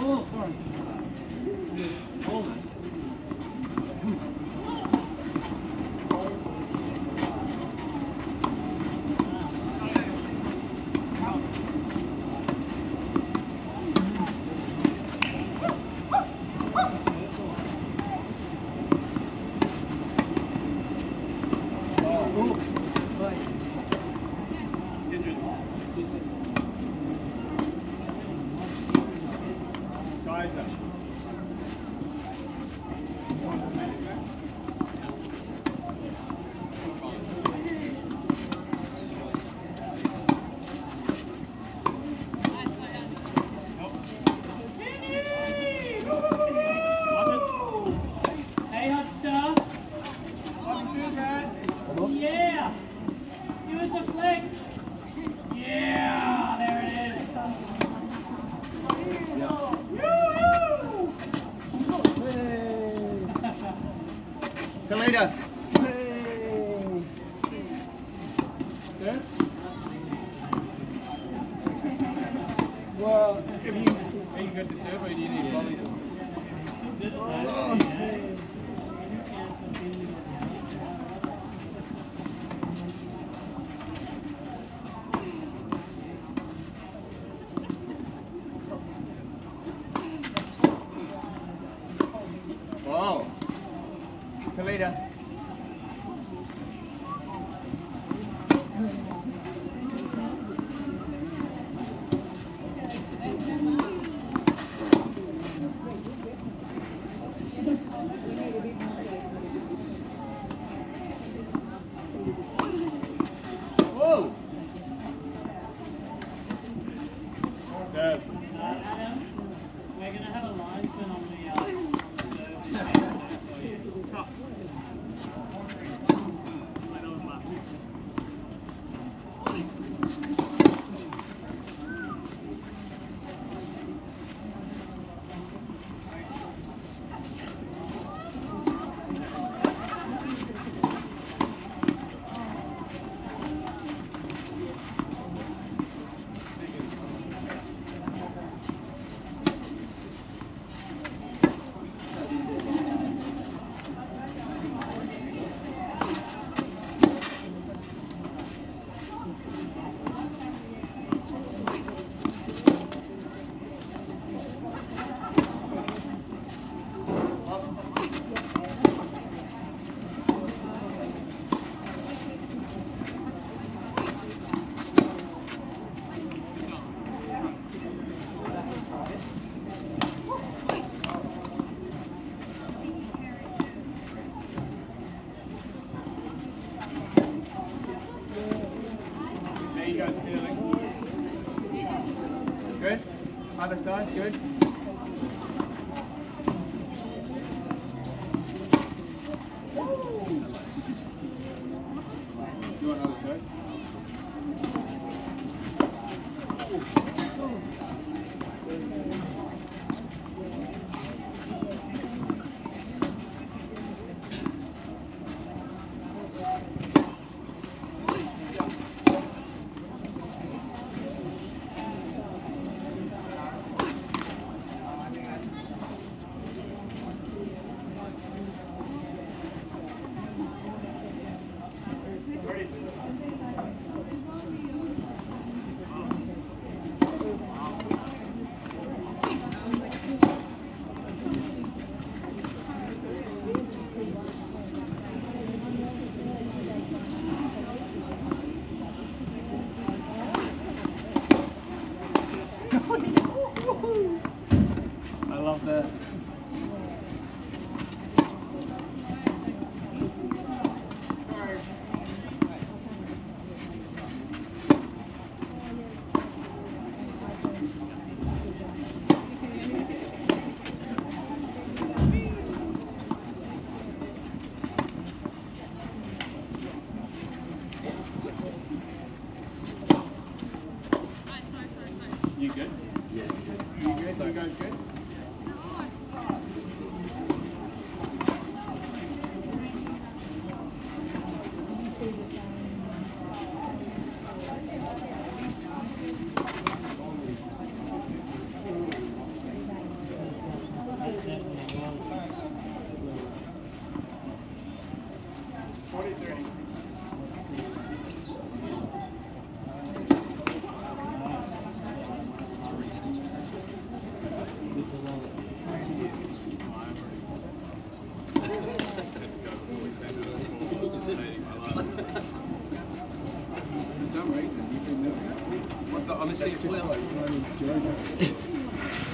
Oh, sorry. Almost. Yeah! Give us a flick! Yeah! There it is! Thalita. Good? Well, if you... Are you good to serve or do you need volleys? Wow. Thalita. Whoa. Serve. Adam, we're going to have a linesman on the Good? Other side, good? You want other side? I'm a That's sick just like player.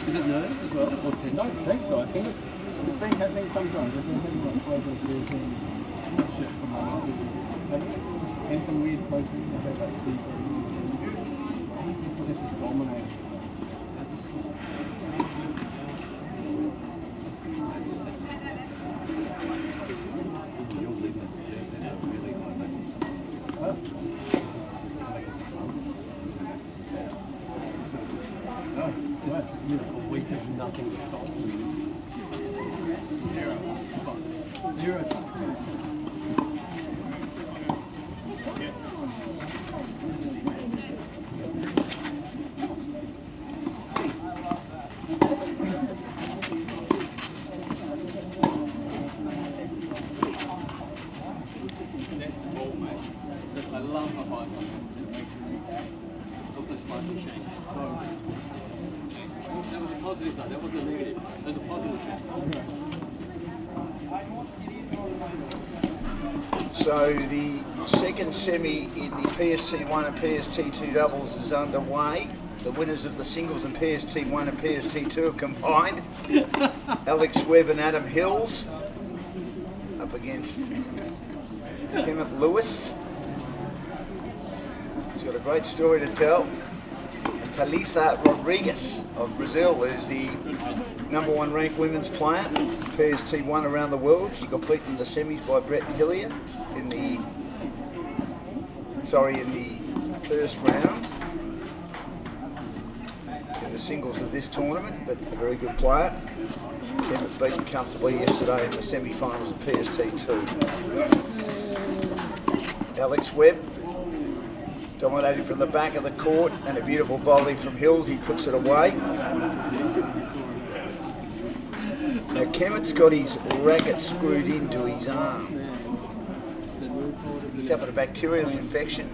Is it nerves as well, or tendon? I don't think so. I think it's been happening sometimes. I've been having like fibro shit from my muscles, and some weird proteins. I've had like T just dominate. Huh? No, what? A week of nothing but salts and Zero. I love a high five. Also slightly shaky. That was a positive though, that wasn't a negative. That was a positive. So the second semi in the PST1 and PST2 doubles is underway. The winners of the singles and PST1 and PST2 have combined. Alex Webb and Adam Hills up against Kemit Lewis. He's got a great story to tell. And Thalita Rodrigues of Brazil, who's the #1 ranked women's player, PST1 around the world. She got beaten in the semis by Brett Hillier in the first round in the singles of this tournament, but a very good player. Kemit beaten comfortably yesterday in the semi-finals of PST2. Alex Webb dominating from the back of the court, and a beautiful volley from Hills. He puts it away. Now Kemit's got his racket screwed into his arm. He suffered a bacterial infection.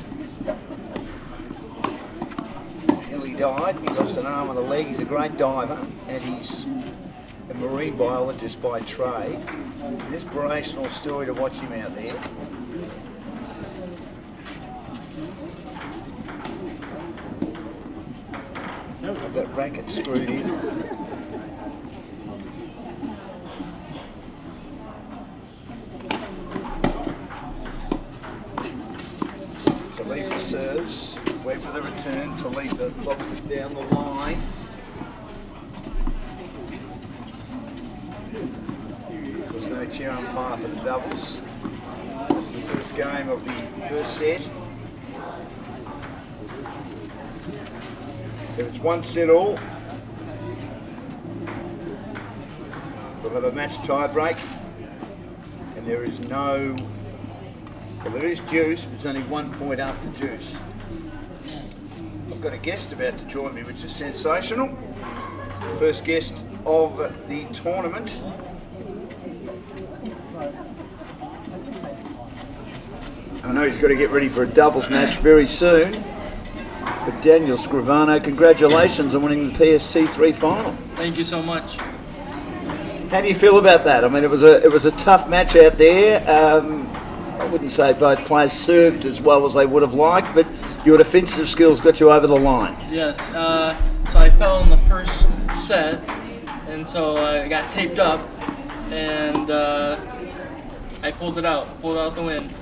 Nearly died. He lost an arm and a leg. He's a great diver, and he's a marine biologist by trade. It's an inspirational story to watch him out there. Have that racket screwed in. Thalita serves. Webb with a return. Thalita lobs it down the line. There's no chair umpire for the doubles. That's the first game of the first set. If it's 1 set all, we'll have a match tie break, and there is no, well there is juice, but it's only 1 point after juice. I've got a guest about to join me, which is sensational. First guest of the tournament. I know he's got to get ready for a doubles match very soon. But Daniel Scrivano, congratulations on winning the PST3 final. Thank you so much. How do you feel about that? I mean, it was a tough match out there. I wouldn't say both players served as well as they would have liked, but your defensive skills got you over the line. Yes. So I fell in the first set, and so I got taped up, and I pulled out the win.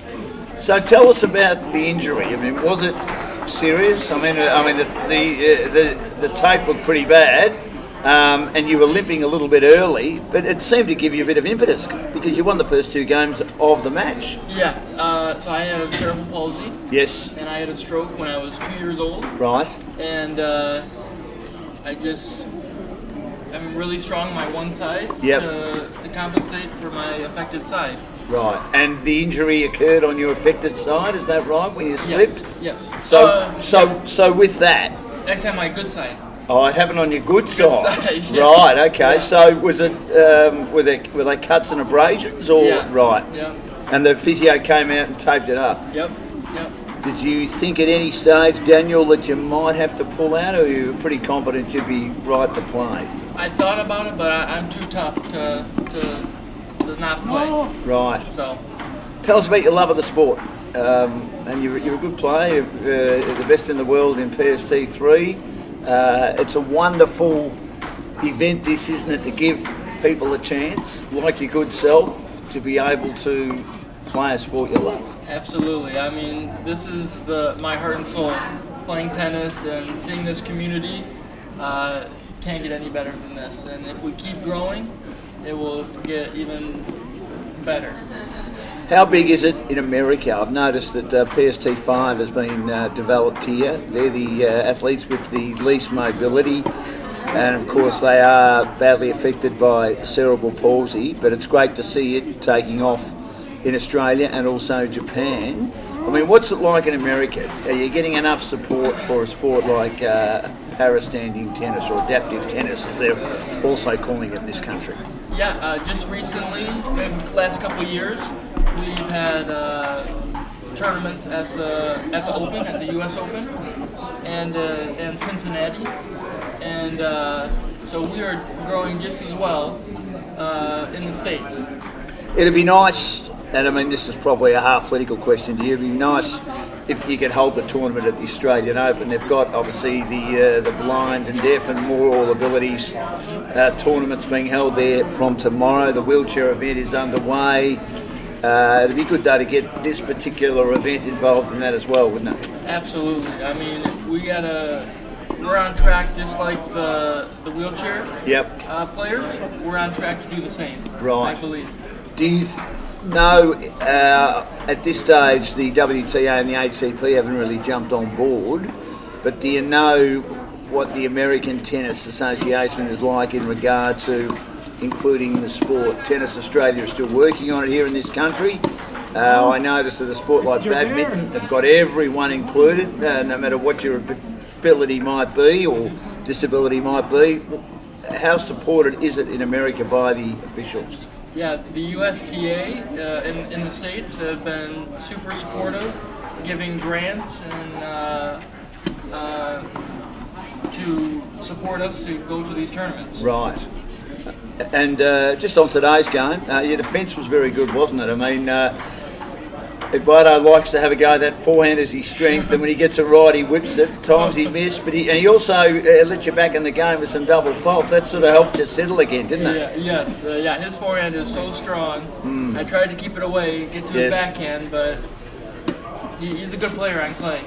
So tell us about the injury. I mean, was it serious? I mean, the tape looked pretty bad, and you were limping a little bit early, but it seemed to give you a bit of impetus because you won the first 2 games of the match. Yeah. So I had a cerebral palsy. Yes. And I had a stroke when I was 2 years old. Right. And I'm really strong on my one side. Yep. To compensate for my affected side. Right, and the injury occurred on your affected side, is that right, when you slipped? Yeah. Yes. So with that... Actually, on my good side. Oh, it happened on your good side? Yeah. Right, okay. Yeah. So was it, were they cuts and abrasions, or... Yeah. Right. Yeah. And the physio came out and taped it up? Yep. Did you think at any stage, Daniel, that you might have to pull out, or you were pretty confident you'd be right to play? I thought about it, but I'm too tough to not play. Right. So. Tell us about your love of the sport. and you're a good player, the best in the world in PST3. It's a wonderful event, this, isn't it, to give people a chance, like your good self, to be able to play a sport you love. Absolutely. I mean, this is my heart and soul. Playing tennis and seeing this community can't get any better than this. And if we keep growing, it will get even better. How big is it in America? I've noticed that PST5 has been developed here. They're the athletes with the least mobility, and of course they are badly affected by cerebral palsy, but it's great to see it taking off in Australia and also Japan. I mean, what's it like in America? Are you getting enough support for a sport like para-standing tennis, or adaptive tennis, as they're also calling it in this country? Yeah, just recently, maybe the last couple of years, we've had tournaments at the Open, at the U.S. Open, and Cincinnati, and so we are growing just as well in the States. It'd be nice, and I mean this is probably a half political question to you, it'd be nice if you could hold the tournament at the Australian Open. They've got obviously the blind and deaf and more all abilities tournaments being held there from tomorrow. The wheelchair event is underway. It'd be a good day to get this particular event involved in that as well, wouldn't it? Absolutely. I mean, we're on track just like the wheelchair players. We're on track to do the same. Right. I believe. Do you know at this stage the WTA and the ATP haven't really jumped on board, but do you know what the American Tennis Association is like in regard to including the sport? Tennis Australia is still working on it here in this country. I noticed that a sport like badminton have got everyone included, no matter what your ability might be or disability might be. How supported is it in America by the officials? Yeah, the USTA in the States have been super supportive, giving grants and to support us to go to these tournaments. Right. And just on today's game, your defence was very good, wasn't it? I mean, Eduardo likes to have a go at that forehand as his strength, and when he gets it right, he whips it. Times he missed, but he also let you back in the game with some double faults. That sort of helped you settle again, didn't it? Yeah, yes. His forehand is so strong. I tried to keep it away, get to his backhand, but he's a good player on clay.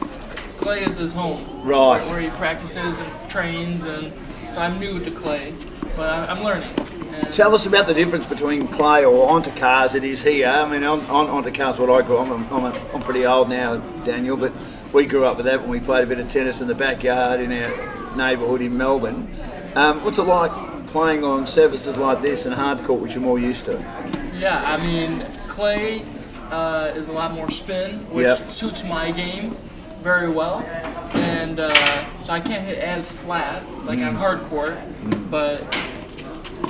Clay is his home. Right. Where he practices and trains, and so I'm new to clay, but I'm learning. And tell us about the difference between clay or onto cars it is here. I mean, onto cars what I call. I'm pretty old now, Daniel, but we grew up with that when we played a bit of tennis in the backyard in our neighbourhood in Melbourne. What's it like playing on surfaces like this and hard court, which you're more used to? Yeah, I mean, clay is a lot more spin, which suits my game very well, and so I can't hit as flat like on hard court, but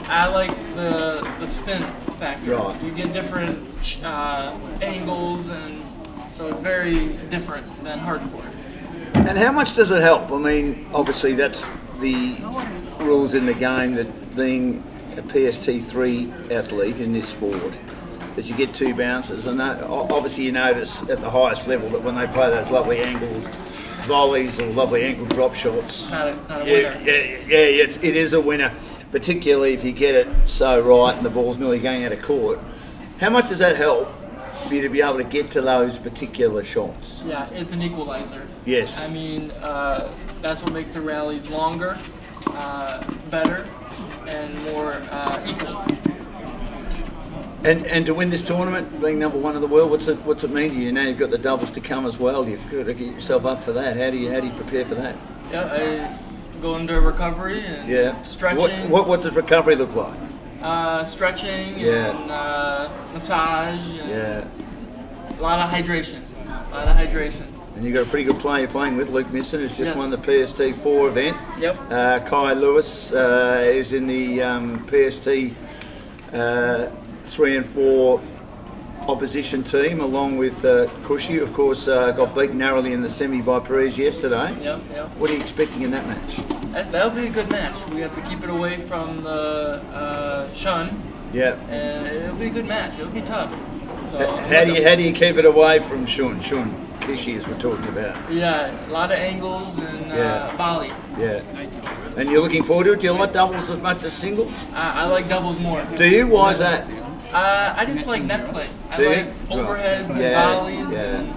I like the spin factor. Right. You get different angles, and so it's very different than hard court. And how much does it help? I mean, obviously that's the rules in the game, that being a PST3 athlete in this sport, that you get two bounces, and obviously you notice at the highest level that when they play those lovely angled volleys or lovely angled drop shots, It's not a winner. it is a winner, particularly if you get it so right and the ball's nearly going out of court. How much does that help for you to be able to get to those particular shots? Yeah, it's an equalizer. Yes. I mean, that's what makes the rallies longer, better, and more equal. And to win this tournament, being number one in the world, what's it mean to you? Now you've got the doubles to come as well. You've got to get yourself up for that. How do you prepare for that? Yeah, I go into recovery and stretching. What does recovery look like? Stretching and massage. And a lot of hydration. And you've got a pretty good player you're playing with, Luke Misson, who's just won the PST4 event. Yep. Kai Lewis is in the PST 3 and 4 opposition team, along with Cushy, who of course got beaten narrowly in the semi by Perez yesterday. Yep. What are you expecting in that match? That'll be a good match. We have to keep it away from the Shun. Yeah. And it'll be a good match. It'll be tough. So How do you keep it away from Sean Kishi, as we're talking about? yeah, a lot of angles and Yeah. volley. Yeah. And you're looking forward to it? Do you like doubles as much as singles? I like doubles more. Do you? Why is that? I just like net play. I Do you? like overheads Yeah, and volleys, yeah. and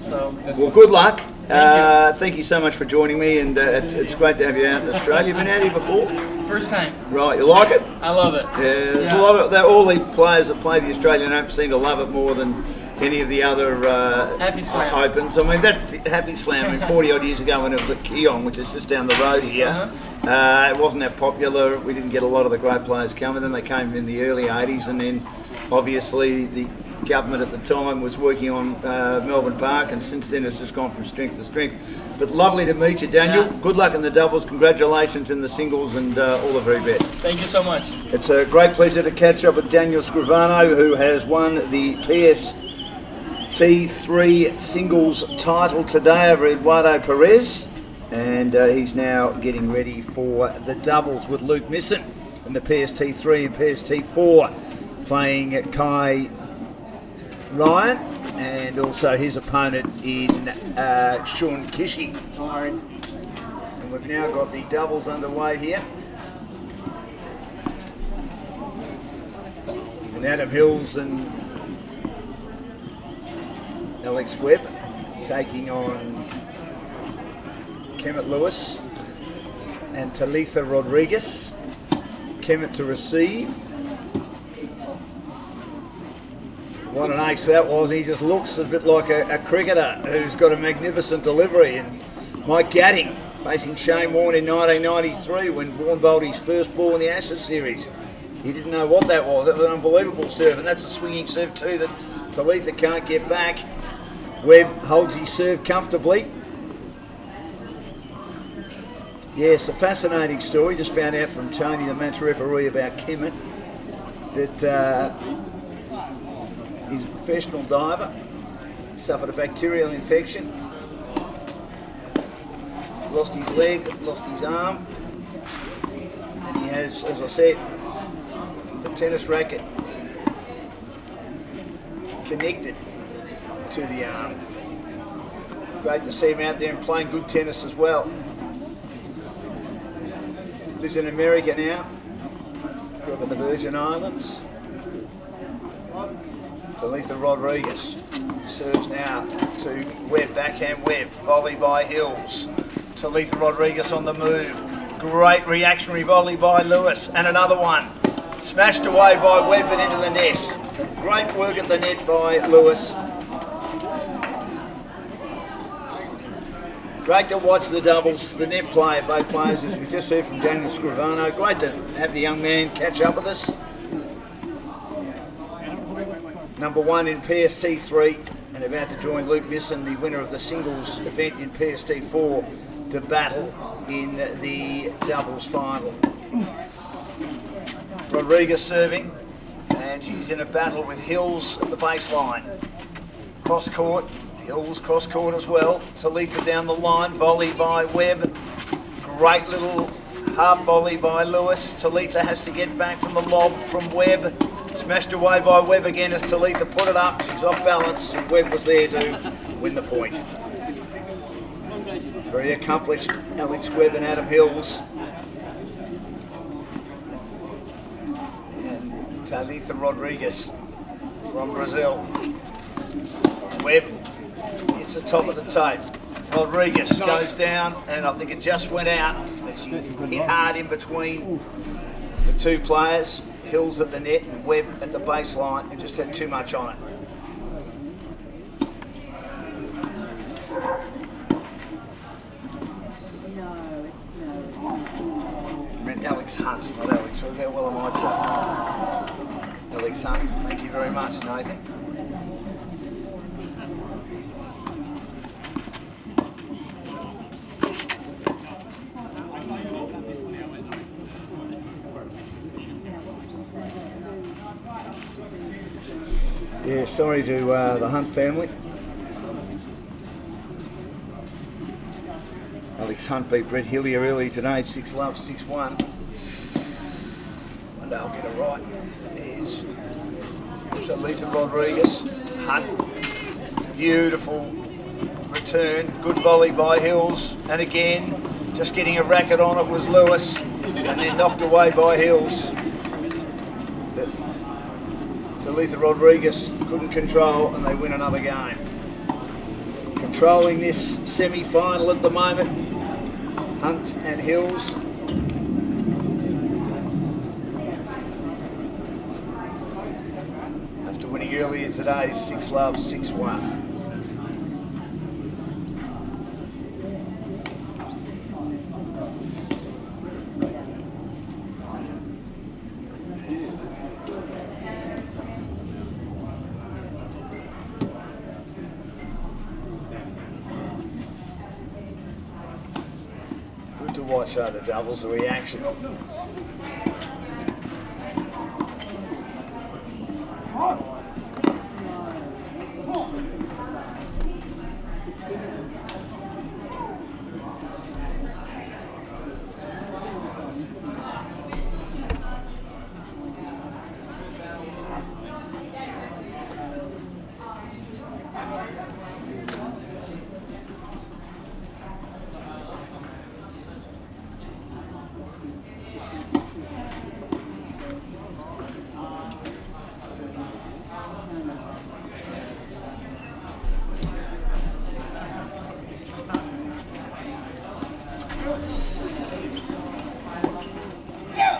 so. Well, good luck. Thank Thank you so much for joining me, and it's great to have you out in Australia. You've been out here before? First time. Right, you like it? I love it. Yeah, there's Yeah. a lot of all the players that play the Australian Open seem to love it more than any of the other Happy Slam. Opens. I mean, that Happy Slam, I mean, 40 odd years ago when it was at Keong, which is just down the road here, it wasn't that popular. We didn't get a lot of the great players coming. Then they came in the early 80s, and then obviously the government at the time was working on Melbourne Park, and since then it's just gone from strength to strength. But lovely to meet you, Daniel. Yeah. Good luck in the doubles. Congratulations in the singles, and all the very best. Thank you so much. It's a great pleasure to catch up with Daniel Scrivano, who has won the PST3 singles title today over Eduardo Perez, and he's now getting ready for the doubles with Luke Misson in the PST3 and PST4, playing Kai Ryan and also his opponent in Sean Kishi. And we've now got the doubles underway here. And Adam Hills and Alex Webb taking on Kemit Lewis and Thalita Rodrigues. Kemit to receive. What an ace that was. He just looks a bit like a cricketer who's got a magnificent delivery. And Mike Gadding facing Shane Warne in 1993 when Warne bowled his first ball in the Ashes series. He didn't know what that was. That was an unbelievable serve, and that's a swinging serve too that Thalita can't get back. Webb holds his serve comfortably. Yes, a fascinating story. Just found out from Tony, the match referee, about Kemit, that he's a professional diver, suffered a bacterial infection, lost his leg, lost his arm, and he has, as I said, a tennis racket connected to the arm. Great to see him out there and playing good tennis as well. Lives in America now, grew up in the Virgin Islands. Thalita Rodrigues serves now to Webb, backhand Webb, volley by Hills. Thalita Rodrigues on the move. Great reactionary volley by Lewis, and another one. Smashed away by Webb and into the net. Great work at the net by Lewis. Great to watch the doubles, the net play of both players, as we just heard from Daniel Scrivano. Great to have the young man catch up with us. Number one in PST3 and about to join Luke Misson, the winner of the singles event in PST4, to battle in the doubles final. Rodrigues serving, and she's in a battle with Hills at the baseline. Cross court, Hills cross court as well. Thalita down the line, volley by Webb. Great little half volley by Lewis. Thalita has to get back from the lob from Webb. Smashed away by Webb again as Thalita put it up. She's off balance, and Webb was there to win the point. Very accomplished Alex Webb and Adam Hills. And Thalita Rodrigues from Brazil. Webb hits the top of the tape. Rodrigues goes down, and I think it just went out as she hit hard in between the two players. Hills at the net and Webb at the baseline, and just had too much on it. I meant Alex Hunt, not Alex. How well am I trained? Alex Hunt. Thank you very much, Nathan. Yeah, sorry to the Hunt family. Alex Hunt beat Brett Hillier early today, 6-love, 6-1. And they'll get it right. Here's Thalita Rodrigues. Hunt. Beautiful return. Good volley by Hills. And again, just getting a racket on it was Lewis. And then knocked away by Hills. But Thalita Rodrigues couldn't control, and they win another game. Controlling this semi-final at the moment, Hunt and Hills. After winning earlier today, 6-love, 6-1. Good to watch the doubles, the reaction.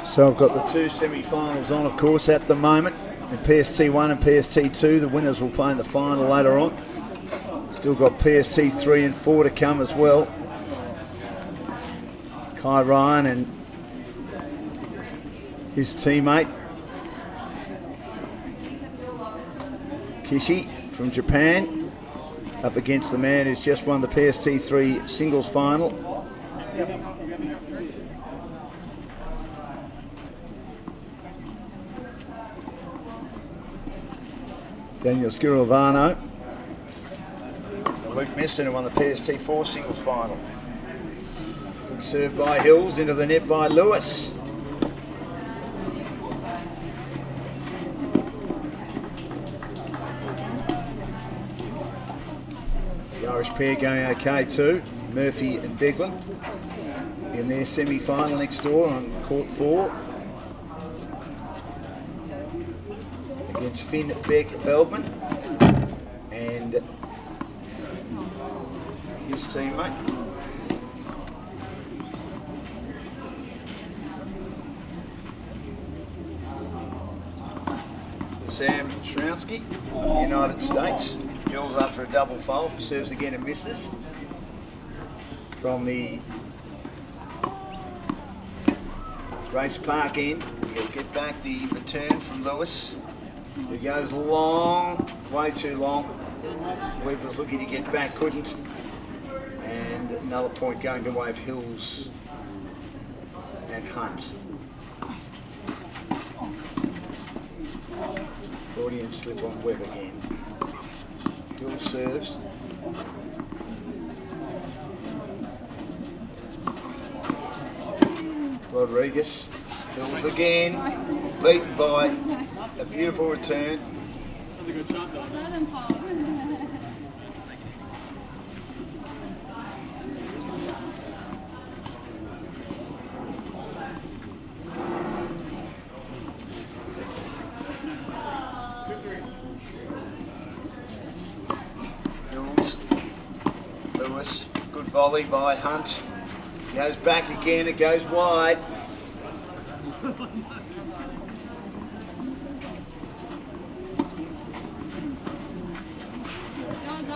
So I've got the two semi-finals on, of course, at the moment. In PST1 and PST2, the winners will play in the final later on. Still got PST3 and 4 to come as well. Kai Ryan and his teammate Kishi from Japan up against the man who's just won the PST3 singles final. Daniel Scirovano, Luke Misson, who won the PST4 singles final. Good serve by Hills, into the net by Lewis. The Irish pair going okay too, Murphy and Beglin, in their semi-final next door on court 4. Against Finn Beck Veldman and his teammate. Sam Shrowski of the United States. Hills after a double fault, serves again and misses. From the Grace Park end, he'll get back the return from Lewis. He goes long, way too long. Webb was looking to get back, couldn't. And another point going the way of Hills and Hunt. Freudian slip on Webb again. Hills serves. Rodrigues. Hills again. Beaten by a beautiful return. That was a good shot though. Hills. Lewis. Good volley by Hunt. Goes back again, it goes wide.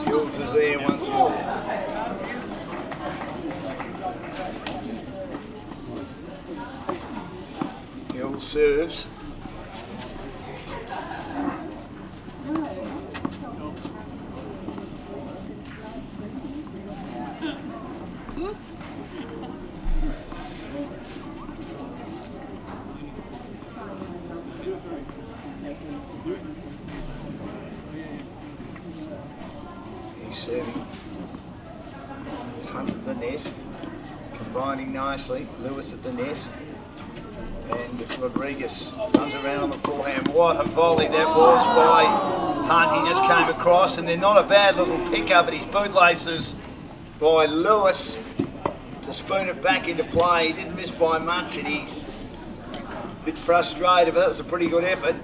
Hills is there once more. Hills serves. He's serving. It's Hunt at the net, combining nicely. Lewis at the net. And Rodrigues runs around on the forehand. What a volley that was by Hunt. He just came across, and then not a bad little pick up at his bootlaces by Lewis to spoon it back into play. He didn't miss by much, and he's a bit frustrated, but that was a pretty good effort.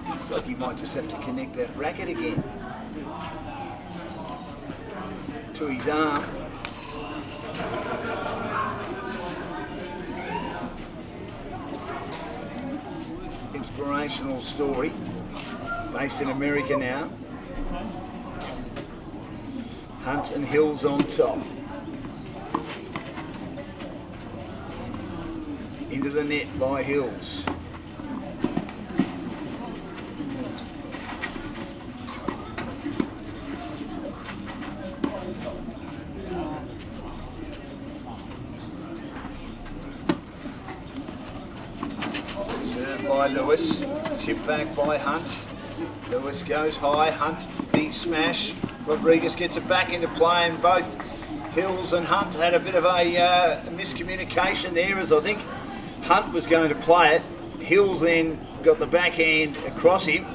Looks like he might just have to connect that racket again to his arm. Inspirational story, based in America now. Hunt and Hills on top. Into the net by Hills. Served by Lewis, chip back by Hunt. Lewis goes high, Hunt the smash. Rodrigues gets it back into play, and both Hills and Hunt had a bit of a miscommunication there, as I think Hunt was going to play it. Hills then got the backhand across him,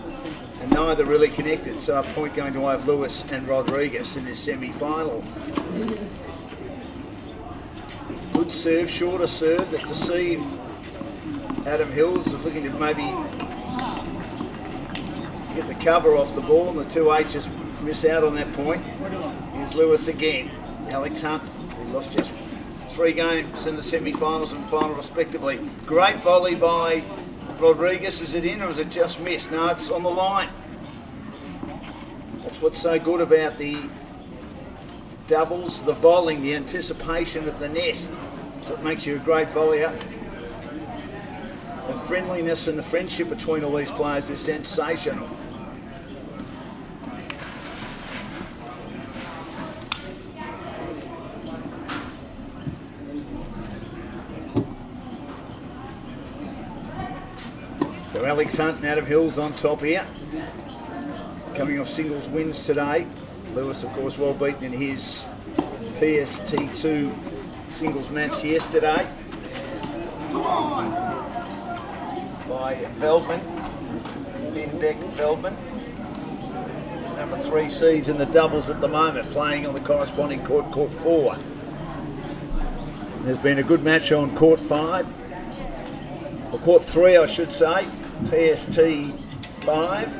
and neither really connected, so a point going to way of Lewis and Rodrigues in this semi-final. Good serve, shorter serve that deceived Adam Hills, was looking to maybe hit the cover off the ball, and the two H's miss out on that point. Here's Lewis again. Alex Hunt, who lost just 3 games in the semi-finals and final respectively. Great volley by Rodrigues. Is it in, or is it just missed? No, it's on the line. That's what's so good about the doubles, the volleying, the anticipation at the net. So it makes you a great volleyer. The friendliness and the friendship between all these players is sensational. So Alex Hunt and Adam Hills on top here. Coming off singles wins today. Lewis, of course, well beaten in his PST2 singles match yesterday by Veldman, Finbeck Veldman. Number 3 seeds in the doubles at the moment, playing on the corresponding court, court 4. There's been a good match on court 5, or court 3 I should say, PST 5.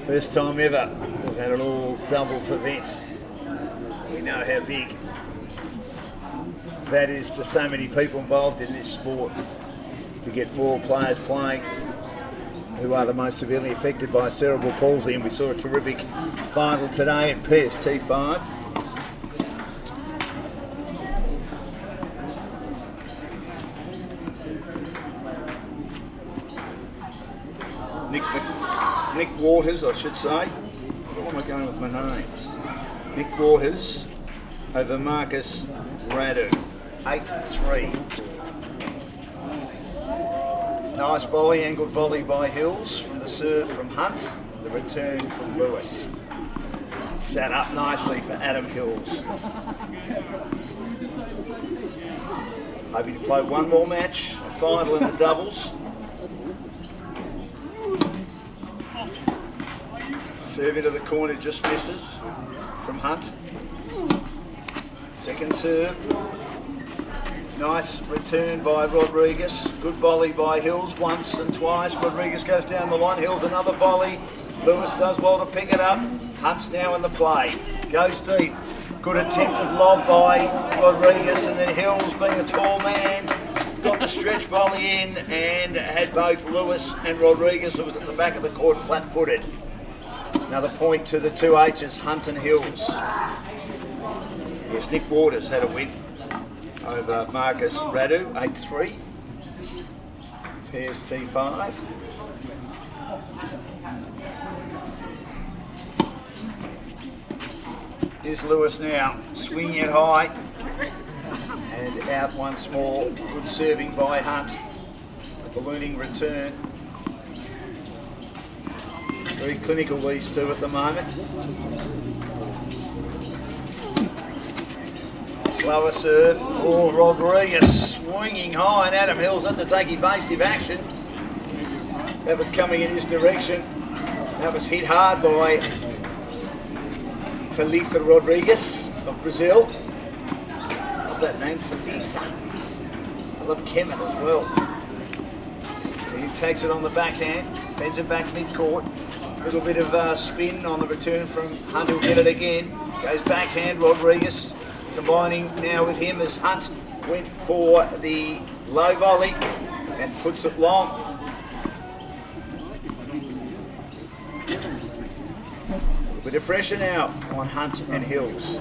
First time ever we've had an all doubles event. We know how big that is to so many people involved in this sport, to get more players playing who are the most severely affected by cerebral palsy, and we saw a terrific final today in PST 5. Nick Waters, I should say. Where am I going with my names? Nick Waters over Marcus Radu, 8-3. Nice volley, angled volley by Hills from the serve from Hunt, the return from Lewis. Sat up nicely for Adam Hills. Hoping to play one more match, a final in the doubles. Serve into the corner, just misses from Hunt. Second serve. Nice return by Rodrigues. Good volley by Hills once and twice. Rodrigues goes down the line. Hills another volley. Lewis does well to pick it up. Hunt's now in the play. Goes deep. Good attempted lob by Rodrigues, and then Hills, being a tall man, got the stretch volley in and had both Lewis and Rodrigues, who was at the back of the court, flat-footed. Another point to the two H's, Hunt and Hills. Yes, Nick Waters had a win over Marcus Radu, 8-3. PST 5. Here's Lewis now, swinging it high and out once more. Good serving by Hunt. A ballooning return. Very clinical, these two at the moment. Slower serve. Oh, Rodrigues swinging high, and Adam Hills had to take evasive action. That was coming in his direction. That was hit hard by Thalita Rodrigues of Brazil. Love that name, Thalita. I love Kemit as well. He takes it on the backhand, fends it back mid-court. Little bit of spin on the return from Hunt, who'll get it again. Goes backhand, Rodrigues combining now with him as Hunt went for the low volley and puts it long. A little bit of pressure now on Hunt and Hills.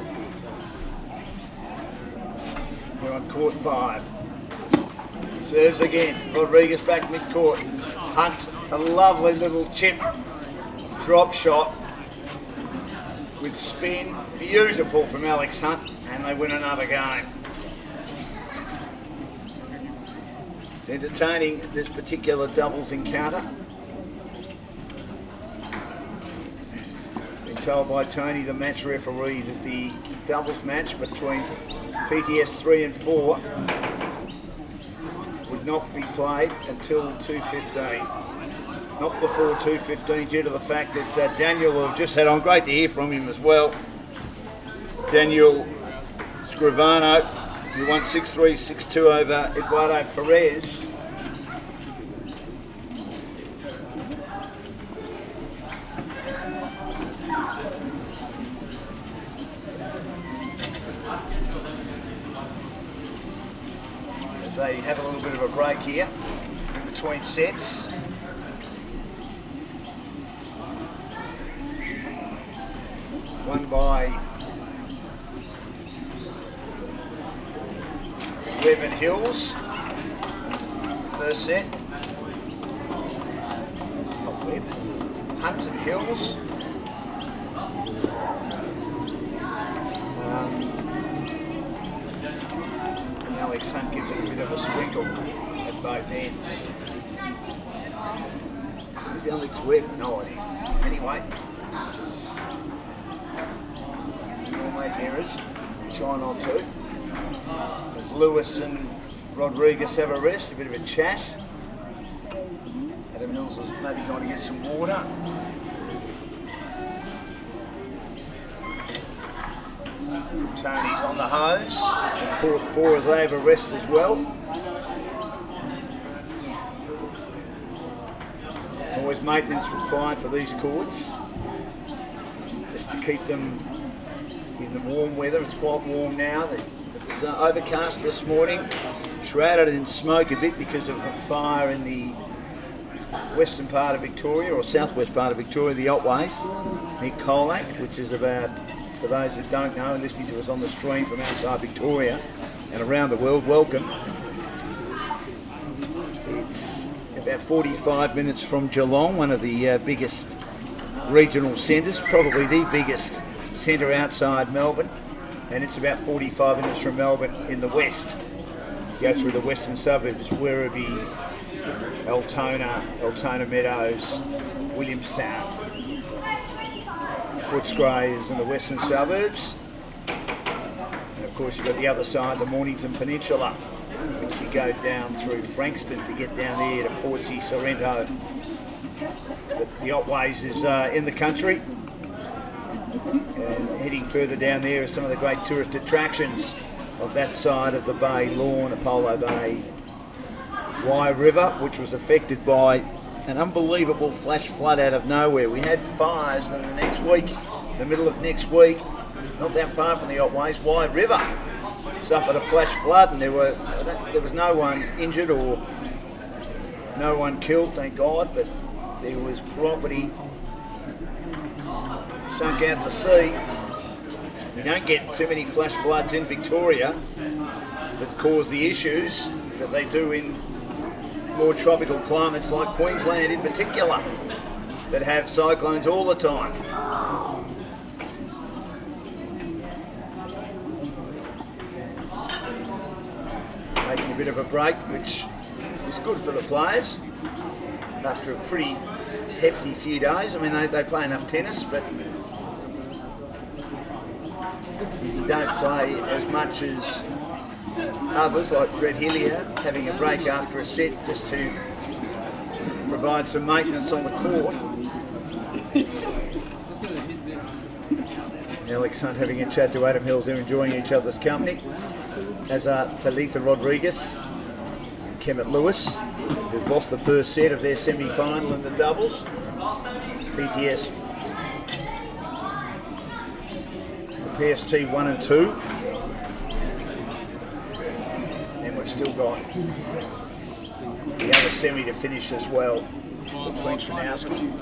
Here on court 5. Serves again, Rodrigues back mid-court. Hunt, a lovely little chip drop shot with spin. Beautiful from Alex Hunt, and they win another game. It's entertaining, this particular doubles encounter. Been told by Tony, the match referee, that the doubles match between PTS 3 and 4 would not be played until 2:15. Not before 2:15, due to the fact that Daniel, who I've just had on, great to hear from him as well. Daniel Scrivano, who won 6-3, 6-2 over Eduardo Perez. As they have a little bit of a break here in between sets. Won by Webb and Hills. First set. Not Webb. Hunt and Hills. Alex Hunt gives it a bit of a sprinkle at both ends. Who's Alex Webb? No idea. Anyway. We all make errors. We try not to. As Lewis and Rodrigues have a rest, a bit of a chat. Adam Hills has maybe gone to get some water. Tony's on the hose. Court 4 as they have a rest as well. Always maintenance required for these courts, just to keep them in the warm weather. It's quite warm now. It was overcast this morning, shrouded in smoke a bit because of a fire in the western part of Victoria, or southwest part of Victoria, the Otways, near Colac, which is about, for those that don't know, listening to us on the stream from outside Victoria and around the world, welcome. It's about 45 minutes from Geelong, one of the biggest regional centres, probably the biggest centre outside Melbourne, and it's about 45 minutes from Melbourne in the west. Go through the western suburbs, Werribee, Altona Meadows, Williamstown. Footscray is in the western suburbs, and of course you've got the other side, the Mornington Peninsula, which you go down through Frankston to get down there to Portsea, Sorrento. But the Otways is in the country, and heading further down there are some of the great tourist attractions of that side of the bay, Lorne, Apollo Bay, Wye River, which was affected by an unbelievable flash flood out of nowhere. We had fires, and the next week, the middle of next week, not that far from the Otways, Wye River suffered a flash flood, and there was no one injured or no one killed, thank God, but there was property sunk out to sea. We don't get too many flash floods in Victoria that cause the issues that they do in more tropical climates like Queensland in particular, that have cyclones all the time. Taking a bit of a break, which is good for the players after a pretty hefty few days. I mean, they play enough tennis, but if you don't play as much as others, like Brett Hillier, having a break after a set just to provide some maintenance on the court. Alex Hunt having a chat to Adam Hills. They're enjoying each other's company, as are Thalita Rodrigues and Kemit Lewis, who've lost the first set of their semi-final in the doubles. PTS, the PST 1 and 2. And we've still got the other semi to finish as well, between Tranowski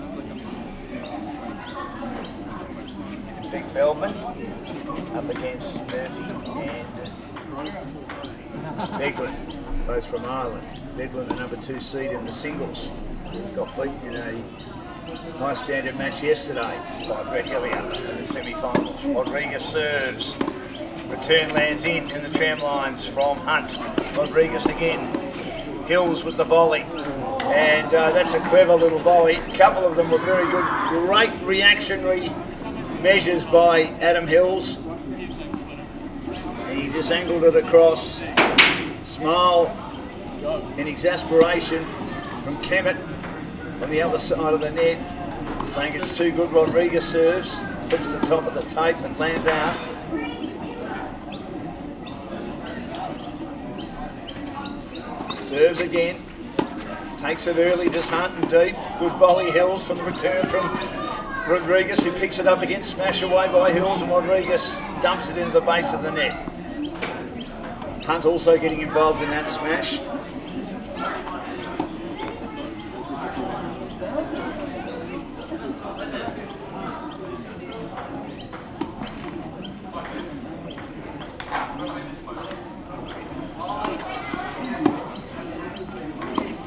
and Big Feldman, up against Murphy and Beglin, both from Ireland. Beglin, the number 2 seed in the singles, got beaten in a high standard match yesterday by Brett Hillier in the semi-finals. Rodrigues serves. Return lands in the tram lines from Hunt. Rodrigues again. Hills with the volley. And that's a clever little volley. A couple of them were very good. Great reactionary measures by Adam Hills. He just angled it across. Smile in exasperation from Kemit on the other side of the net, saying it's too good. Rodrigues serves, flips the top of the tape and lands out. Serves again, takes it early, just Hunt and deep. Good volley Hills from the return from Rodrigues, who picks it up again, smashed away by Hills, and Rodrigues dumps it into the base of the net. Hunt also getting involved in that smash.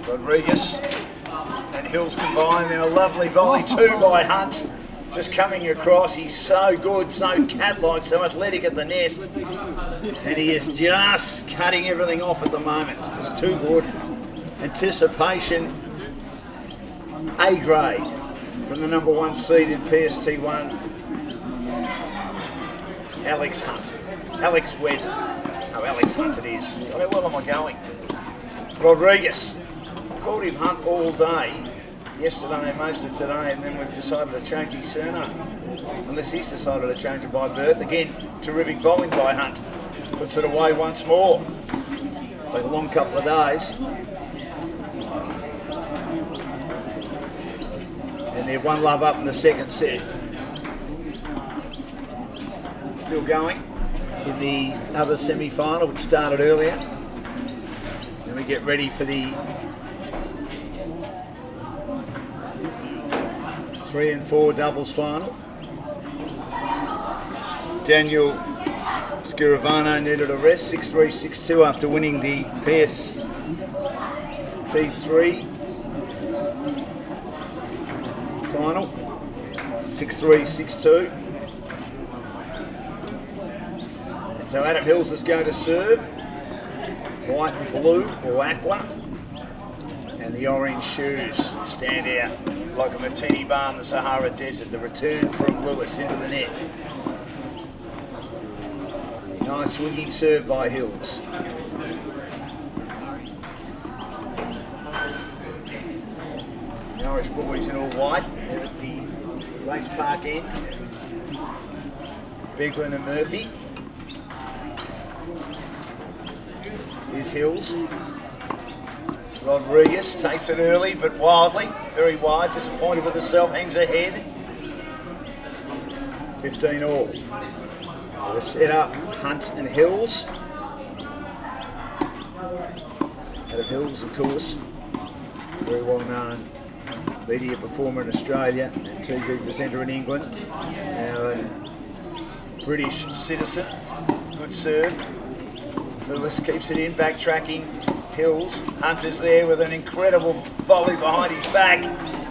Rodrigues and Hills combine, then a lovely volley too by Hunt, just coming across. He's so good, so cat-like, so athletic at the net, and he is just cutting everything off at the moment. Just too good. Anticipation, A grade from the number 1 seed in PST1, Alex Hunt. Alex Webb. Oh, Alex Hunt it is. God, how well am I going? Rodrigues. Called him Hunt all day, yesterday and most of today, and then we've decided to change his surname. Unless he's decided to change it by birth. Again, terrific bowling by Hunt. Puts it away once more. Been a long couple of days. And they're 1-love up in the second set. Still going in the other semi-final, which started earlier. Then we get ready for the 3 and 4 doubles final. Daniel Sciravano needed a rest, 6-3, 6-2 after winning the PST3 final, 6-3, 6-2. And so Adam Hills is going to serve, white and blue or aqua, and the orange shoes that stand out like a martini bar in the Sahara Desert. The return from Lewis into the net. Nice swinging serve by Hills. The Irish boys in all white. They're at the race park end. Beglin and Murphy. Here's Hills. Rodrigues takes it early but wildly, very wide, disappointed with herself, hangs ahead. 15 all. They're set up Hunt and Hills. Adam Hills, of course, very well known media performer in Australia and TV presenter in England. Now a British citizen, good serve. Lewis keeps it in, backtracking. Hills, Hunt is there with an incredible volley behind his back.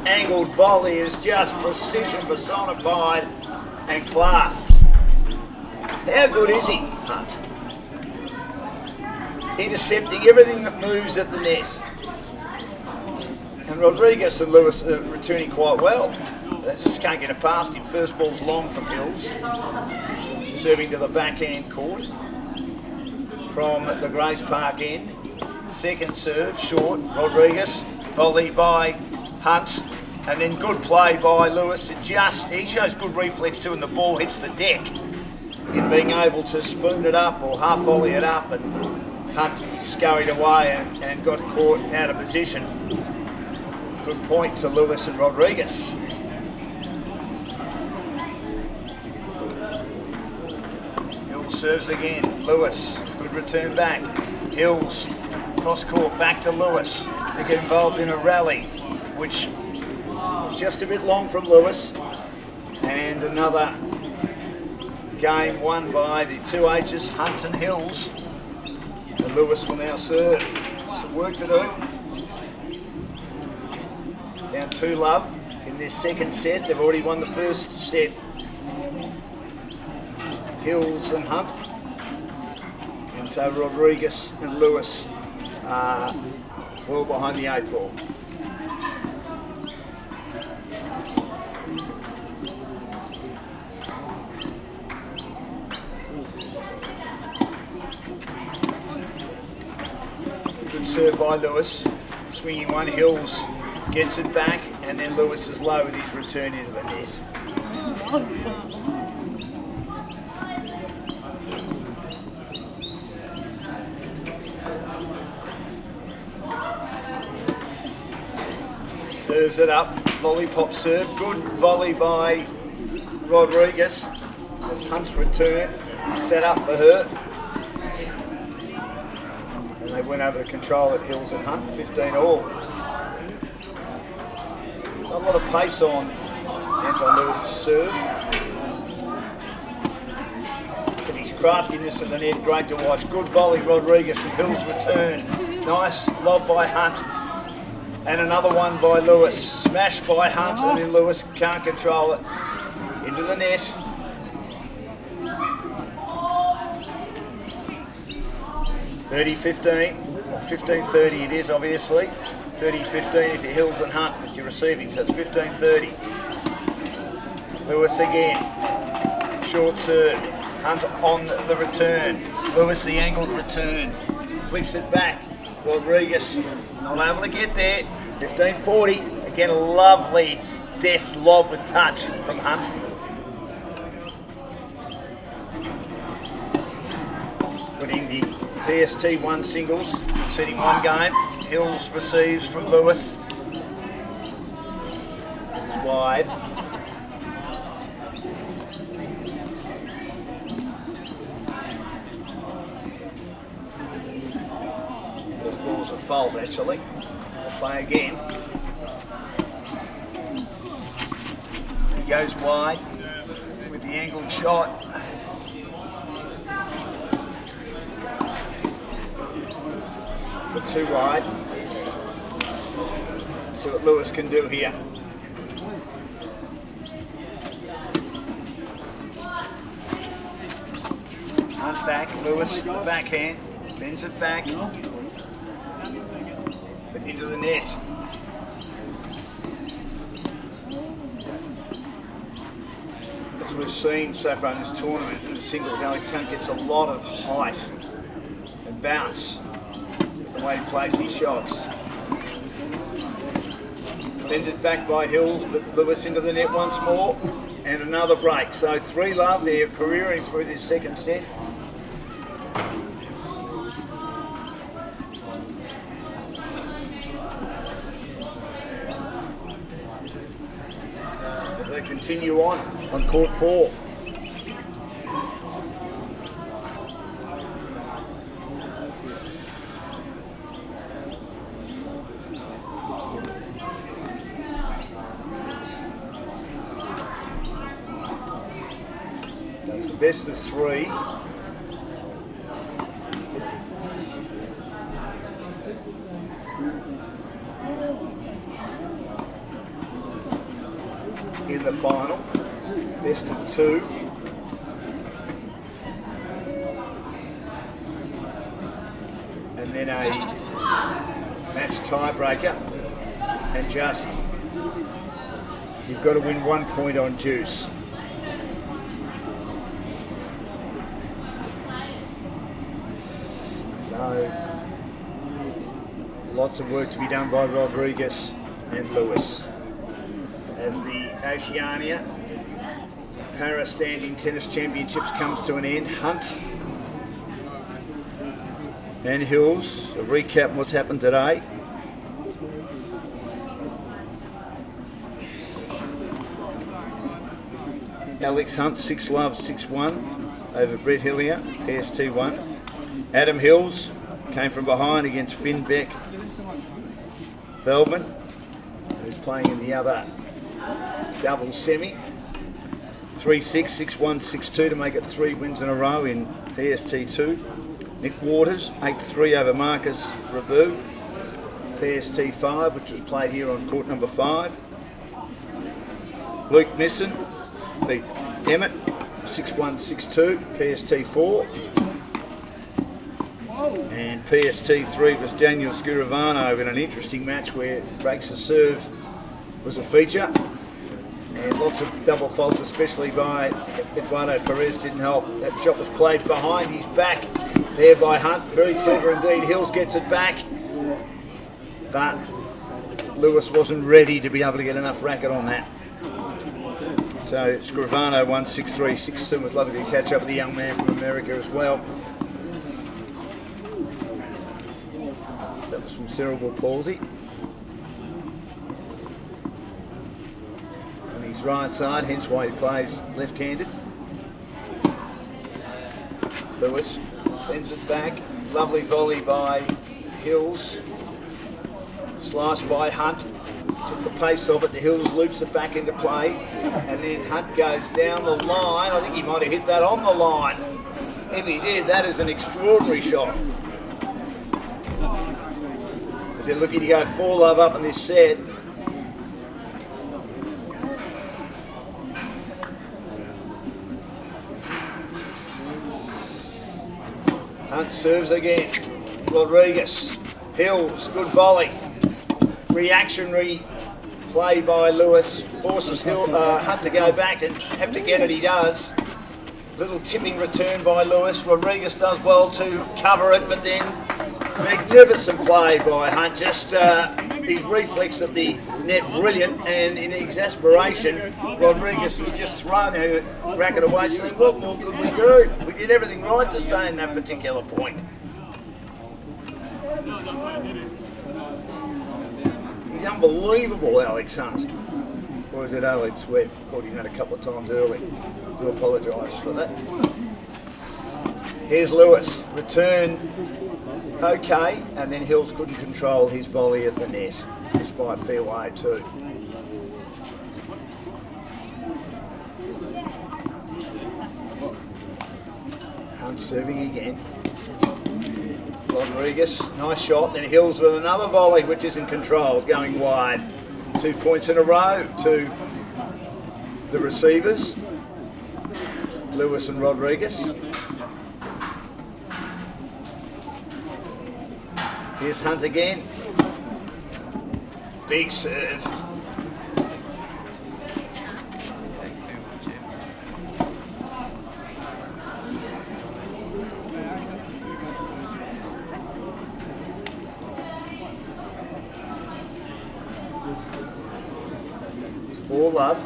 Angled volley is just precision personified and class. How good is he, Hunt? Intercepting everything that moves at the net. And Rodrigues and Lewis are returning quite well. They just can't get it past him. First ball's long from Hills. serving to the backhand court from the Grace Park end. Second serve, short, Rodrigues, volleyed by Hunt, and then good play by Lewis to he shows good reflex too, and the ball hits the deck in being able to spoon it up or half volley it up, and Hunt scurried away and got caught out of position. Good point to Lewis and Rodrigues. Hills serves again, Lewis, good return back. Hills, cross court, back to Lewis. They get involved in a rally, which is just a bit long from Lewis. And another game won by the two H's, Hunt and Hills. And Lewis will now serve. Some work to do. Down 2-love in their second set. They've already won the first set. Hills and Hunt. And so Rodrigues and Lewis are well behind the 8 ball. Good serve by Lewis. Swinging one, Hills gets it back, and then Lewis is low with his return into the net. Serves it up, lollipop serve, good volley by Rodrigues as Hunt's return set up for her. And they went over to control at Hills and Hunt, 15 all. Not a lot of pace on Anton Lewis' serve. Look at his craftiness in the net, great to watch. Good volley, Rodrigues from Hills' return. Nice lob by Hunt. And another one by Lewis. Smashed by Hunt, and then Lewis can't control it. Into the net. (30-15), or 15-30 it is obviously. 30-15 if you're Hills and Hunt, but you're receiving, so it's 15-30. Lewis again. Short serve. Hunt on the return. Lewis the angled return. Flicks it back. Rodrigues not able to get there. 15-40. Again, a lovely deft lob with touch from Hunt. Winning the PST 1 singles, conceding one game. Hills receives from Lewis. It is wide. This ball's a fault actually. They'll play again. He goes wide with the angled shot. But too wide. Let's see what Lewis can do here. Hunt back, Lewis the backhand, bends it back, but into the net. As we've seen so far in this tournament, in the singles, Alex Hunt gets a lot of height and bounce with the way he plays his shots. Fended back by Hills, but Lewis into the net once more, and another break. So 3-love, they're careering through this second set. As they continue on court 4. So it's the best of 3. In the final, best of 2. And then a match tiebreaker, and just you've got to win 1 point on juice. So, lots of work to be done by Rodrigues and Lewis. As the Oceania Para Standing Tennis Championships comes to an end, Hunt and Hills, a recap of what's happened today. Alex Hunt, 6-love, 6-1 over Brett Hillier, PST 1. Adam Hills came from behind against Finn Beck Feldman, who's playing in the other double semi. 3-6, 6-1, 6-2 to make it 3 wins in a row in PST 2. Nick Waters, 8-3 over Marcus Rabu, PST 5, which was played here on court number 5. Luke Nissen beat Emmett, 6-1, 6-2, PST 4. And PST 3 was Daniel Scuravano in an interesting match where breaks the serve was a feature. And lots of double faults, especially by Eduardo Perez, didn't help. That shot was played behind his back there by Hunt. Very clever indeed. Hills gets it back. But Lewis wasn't ready to be able to get enough racket on that. So Scrivano won 6-3, 6-2. Was lovely to catch up with the young man from America as well. So that was from cerebral palsy. On his right side, hence why he plays left-handed. Lewis fends it back. Lovely volley by Hills. Sliced by Hunt. Took the pace of it. The Hills loops it back into play. And then Hunt goes down the line. I think he might have hit that on the line. If he did, that is an extraordinary shot. As they're looking to go 4-love up in this set. Hunt serves again. Rodrigues. Hills, good volley. Reactionary play by Lewis. Forces Hunt to go back and have to get it, he does. Little tipping return by Lewis. Rodrigues does well to cover it, but then magnificent play by Hunt. Just his reflex at the net, brilliant, and in exasperation, Rodrigues has just thrown her racket away, saying, what more could we do? We did everything right to stay in that particular point. He's unbelievable, Alex Hunt. Or is it Alex Webb? Caught him that a couple of times early. Do apologise for that. Here's Lewis. Return okay, and then Hills couldn't control his volley at the net, despite fairway too. Hunt serving again. Rodrigues, nice shot, then Hills with another volley which isn't controlled, going wide. 2 points in a row to the receivers, Lewis and Rodrigues. Here's Hunt again. Big serve. It's 4-love.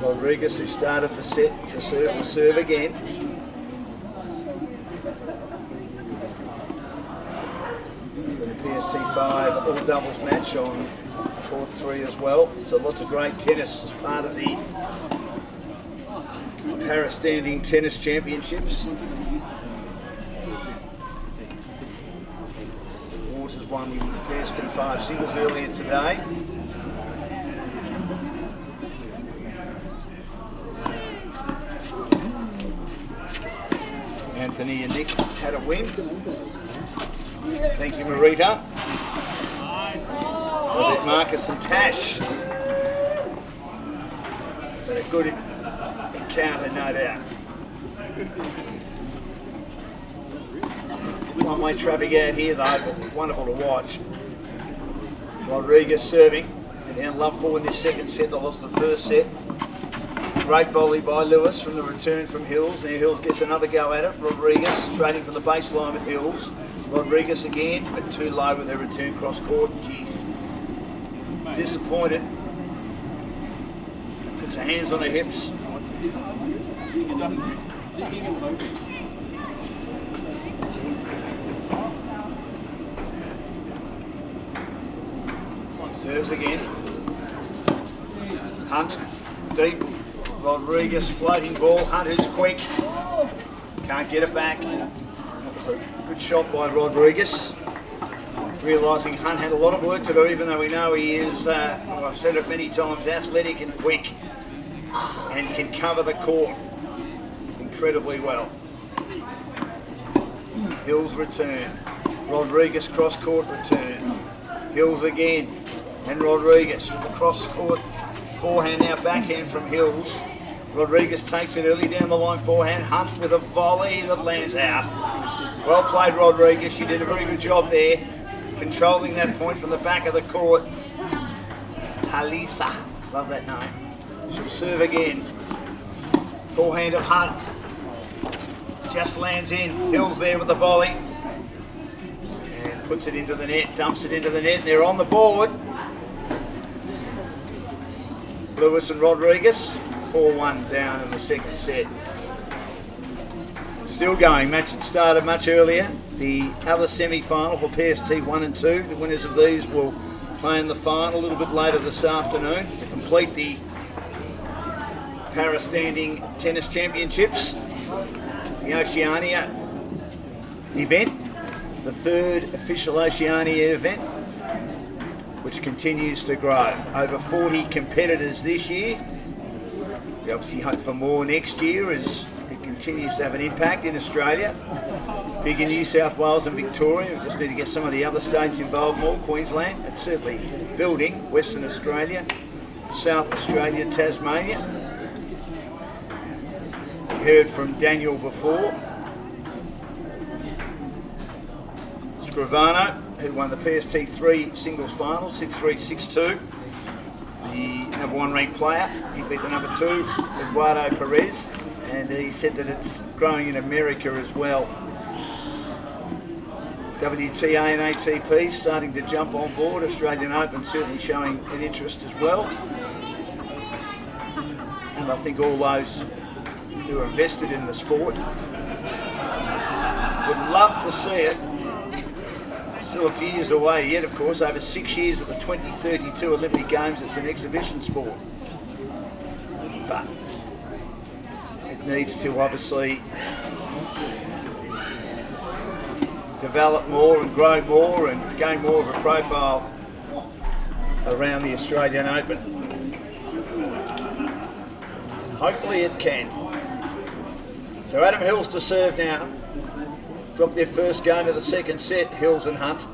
Rodrigues, who started the set to serve, will serve again. PST 5 all doubles match on court 3 as well. So lots of great tennis as part of the Para Standing Tennis Championships. Waters won the PST 5 singles earlier today. Anthony and Nick had a win. Thank you, Marita. Marcus and Tash. But a good encounter, no doubt. One-way traffic out here, though, but wonderful to watch. Rodrigues serving. They're down love 4 in this second set. They lost the first set. Great volley by Lewis from the return from Hills. Now Hills gets another go at it. Rodrigues trading from the baseline with Hills. Rodrigues again, but too low with her return cross court. She's disappointed. Puts her hands on her hips. Serves again. Hunt, deep. Rodrigues floating ball. Hunt is quick. Can't get it back. That was a good shot by Rodrigues. Realising Hunt had a lot of work to do, even though we know he is, well, I've said it many times, athletic and quick, and can cover the court incredibly well. Hills return. Rodrigues cross court return. Hills again. And Rodrigues with the cross court forehand, now backhand from Hills. Rodrigues takes it early down the line, forehand. Hunt with a volley that lands out. Well played, Rodrigues. You did a very good job there, controlling that point from the back of the court. Thalita, love that name. She'll serve again. Forehand of Hunt. Just lands in. Hills there with the volley. And puts it into the net, dumps it into the net. They're on the board. Lewis and Rodrigues, 4-1 down in the second set. Still going, match that started much earlier. The other semi-final for PST 1 and 2. The winners of these will play in the final a little bit later this afternoon to complete the para-standing tennis championships. The Oceania event, the third official Oceania event, which continues to grow. Over 40 competitors this year. We obviously hope for more next year as it continues to have an impact in Australia. Big in New South Wales and Victoria. We just need to get some of the other states involved more. Queensland, it's certainly building. Western Australia, South Australia, Tasmania. We heard from Daniel before. Scrivano, who won the PST 3 singles final, 6-3, 6-2. The number 1 ranked player. He beat the number 2, Eduardo Perez, and he said that it's growing in America as well. WTA and ATP starting to jump on board. Australian Open certainly showing an interest as well. And I think all those who are invested in the sport would love to see it. Still a few years away yet, of course. Over 6 years of the 2032 Olympic Games, it's an exhibition sport. But it needs to obviously develop more and grow more and gain more of a profile around the Australian Open. And hopefully it can. So Adam Hills to serve now. Dropped their first game of the second set, Hills and Hunt.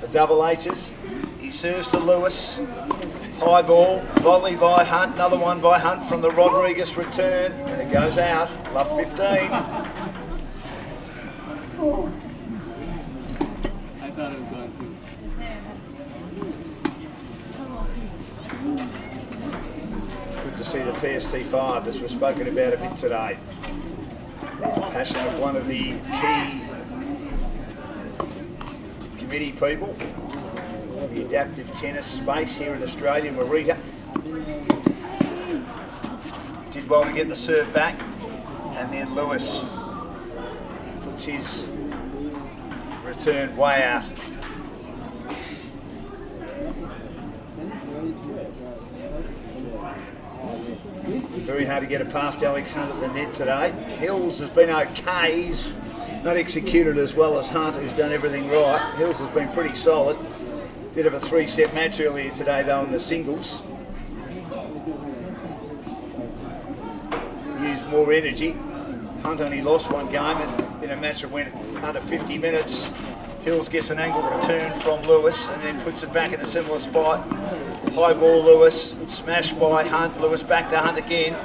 The double H's. He serves to Lewis. High ball, volley by Hunt, another one by Hunt from the Rodrigues return, and it goes out. Love 15. I thought it was going to. It's good to see the PST 5, as we've spoken about a bit today. Passion of one of the key committee people in the adaptive tennis space here in Australia, Marita. Did well to get the serve back, and then Lewis puts his return way out. Very hard to get it past Alex Hunt at the net today. Hills has been okay. He's not executed as well as Hunt, who's done everything right. Hills has been pretty solid. Did have a 3-set match earlier today, though, in the singles. Used more energy. Hunt only lost one game, and in a match that went under 50 minutes, Hills gets an angled return from Lewis and then puts it back in a similar spot. High ball Lewis, smashed by Hunt. Lewis back to Hunt again.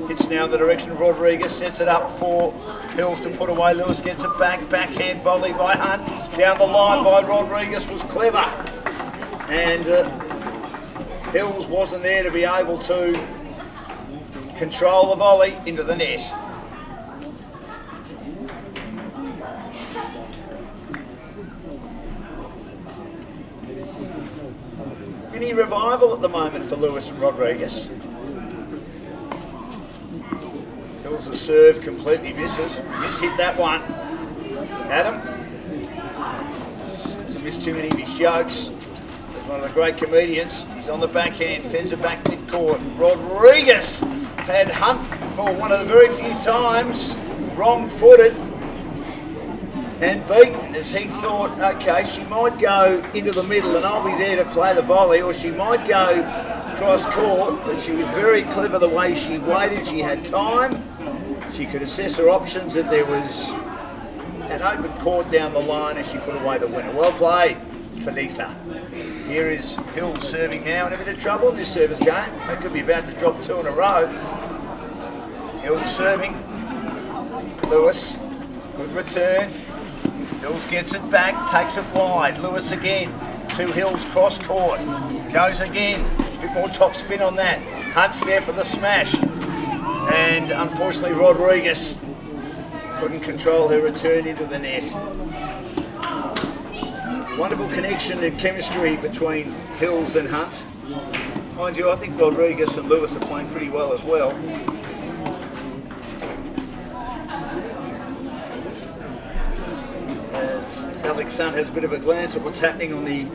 Hits now in the direction of Rodrigues, sets it up for Hills to put away. Lewis gets it back, backhand volley by Hunt. Down the line by Rodrigues was clever. And Hills wasn't there to be able to control the volley into the net. Mini revival at the moment for Lewis and Rodrigues. Hills the serve, completely misses. Hit that one. Adam. Hasn't missed too many of his jokes. He's one of the great comedians. He's on the backhand, fends it back mid-court. Rodrigues had Hunt for one of the very few times wrong-footed and beaten as he thought, okay, she might go into the middle and I'll be there to play the volley, or she might go cross court, but she was very clever the way she waited. She had time. She could assess her options, that there was an open court down the line, and she put away the winner. Well played, Thalita. Here is Hill serving now in a bit of trouble in this service game. They could be about to drop 2 in a row. Hill serving. Lewis, good return. Hills gets it back, takes it wide. Lewis again. 2 Hills cross court. Goes again. A bit more top spin on that. Hunt's there for the smash. And unfortunately Rodrigues couldn't control her return into the net. Wonderful connection and chemistry between Hills and Hunt. Mind you, I think Rodrigues and Lewis are playing pretty well as well. As Alex Hunt has a bit of a glance at what's happening on the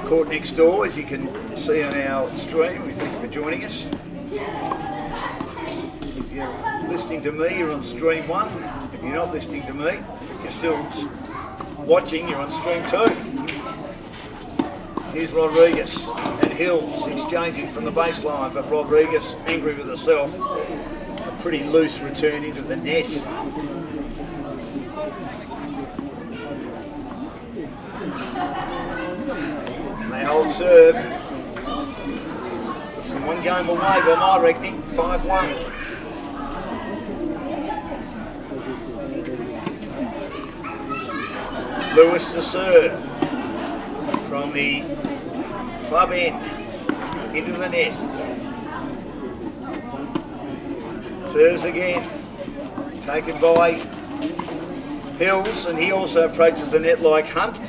court next door, as you can see on our stream. We thank you for joining us. If you're listening to me, you're on stream 1. If you're not listening to me, but you're still watching, you're on stream 2. Here's Rodrigues and Hills exchanging from the baseline, but Rodrigues angry with herself. A pretty loose return into the net. And they hold serve. It's the 1 game away by my reckoning, 5-1. Lewis to serve from the club end into the net. Serves again, taken by Hills, and he also approaches the net like Hunt.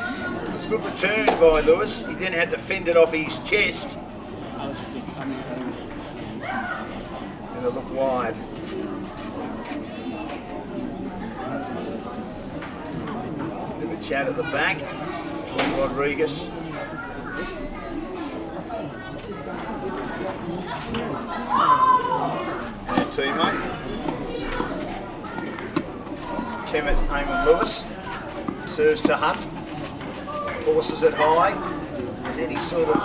It's a good return by Lewis. He then had to fend it off his chest. And it looked wide. Bit of a chat at the back between Rodrigues. And her teammate. Kemit-Amon Lewis serves to Hunt, forces it high, and then he sort of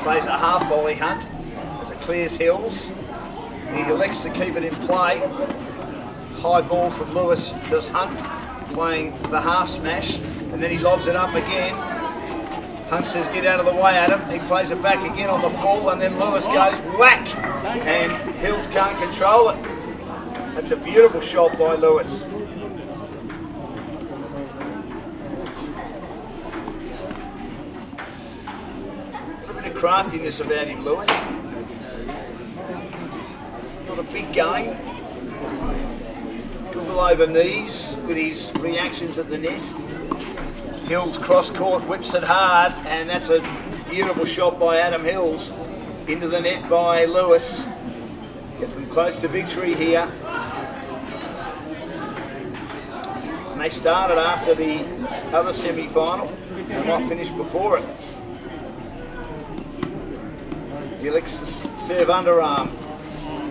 plays a half volley Hunt as it clears Hills. He elects to keep it in play. High ball from Lewis does Hunt, playing the half smash, and then he lobs it up again. Hunt says get out of the way, Adam. He plays it back again on the full, and then Lewis goes whack, and Hills can't control it. That's a beautiful shot by Lewis. Craftiness about him, Lewis. It's not a big game. He's good below the knees with his reactions at the net. Hills cross court, whips it hard, and that's a beautiful shot by Adam Hills into the net by Lewis. Gets them close to victory here. And they started after the other semi-final. They might finish before it. He licks the serve underarm,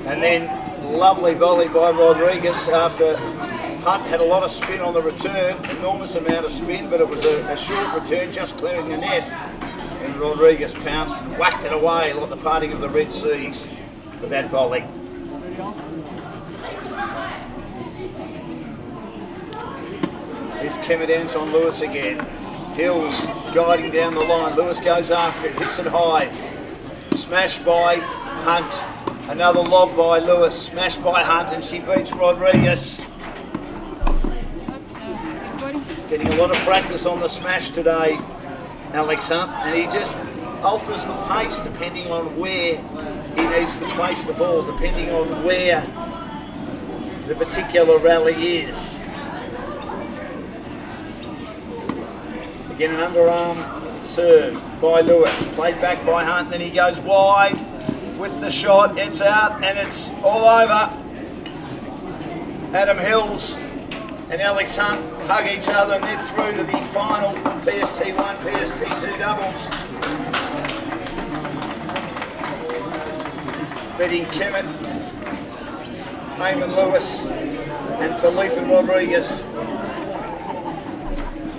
and then lovely volley by Rodrigues after Hunt had a lot of spin on the return, enormous amount of spin, but it was a short return just clearing the net, and Rodrigues pounced and whacked it away like the parting of the Red Seas with that volley. Here's Kemit-Amon Lewis again. Hills guiding down the line, Lewis goes after it, hits it high. Smash by Hunt, another lob by Lewis, smash by Hunt, and she beats Rodrigues. Getting a lot of practice on the smash today, Alex Hunt, and he just alters the pace depending on where he needs to place the ball, depending on where the particular rally is. Again, an underarm serve by Lewis, played back by Hunt, then he goes wide with the shot, it's out and it's all over. Adam Hills and Alex Hunt hug each other and they're through to the final PST1, PST2 doubles. Betting Kemit-Amon Lewis and Thalita Rodrigues.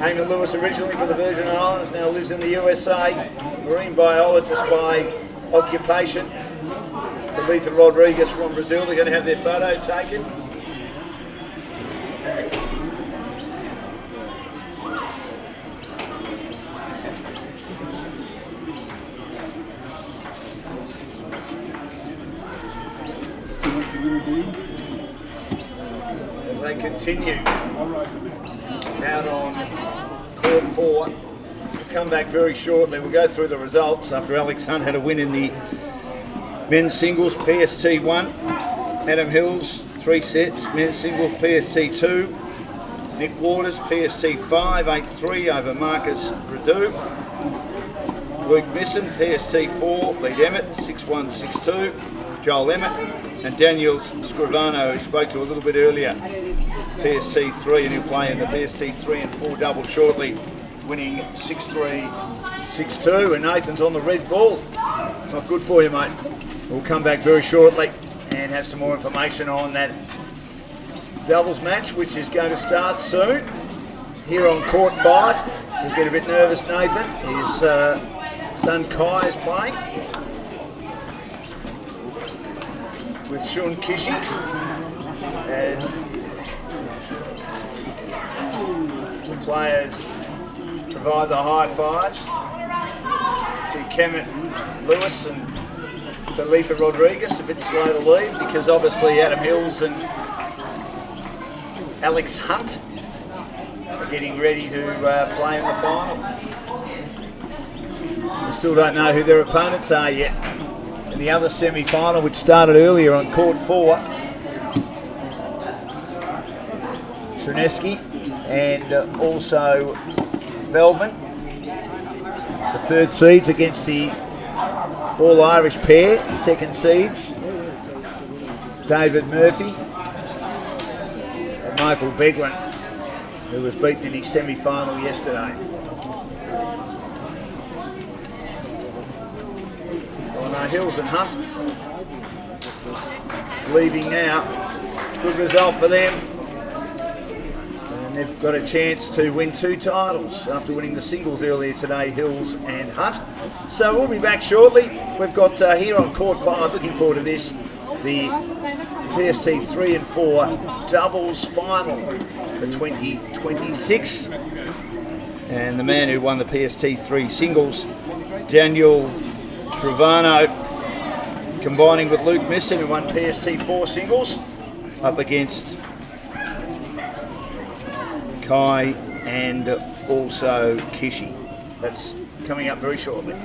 Amon Lewis originally from the Virgin Islands, now lives in the USA, marine biologist by occupation. Thalita Rodrigues from Brazil, they're going to have their photo taken. As they continue out on court 4, we'll come back very shortly. We'll go through the results after Alex Hunt had a win in the men's singles PST1. Adam Hills 3 sets, men's singles PST2. Nick Waters PST5 8-3 over Marcus Redu. Luke Misson PST4 beat Emmett 6-1 6-2. Joel Emmett and Daniel Scrivano, who spoke to a little bit earlier, PST3, and he'll play in the PST3 and 4 double shortly, winning 6-3 6-2. And Nathan's on the red ball. Not good for you, mate. We'll come back very shortly and have some more information on that doubles match, which is going to start soon here on court 5. He's getting a bit nervous, Nathan. His son Kai is playing with Shun Kishi as the players provide the high fives. See Kemit Lewis and Thalita Rodrigues a bit slow to leave because obviously Adam Hills and Alex Hunt are getting ready to play in the final. We still don't know who their opponents are yet. In the other semi-final, which started earlier on court 4, Cerneski and also Veldman, the third seeds against the All-Irish pair, second seeds, David Murphy and Michael Beglin, who was beaten in his semi-final yesterday. Hills and Hunt leaving now. Good result for them. And they've got a chance to win 2 titles after winning the singles earlier today, Hills and Hunt. So we'll be back shortly. We've got here on court 5, looking forward to this, the PST 3 and 4 doubles final for 2026. And the man who won the PST 3 singles, Daniel Scrivano, combining with Luke Misson, who won PST4 singles, up against Kai and also Kishi. That's coming up very shortly.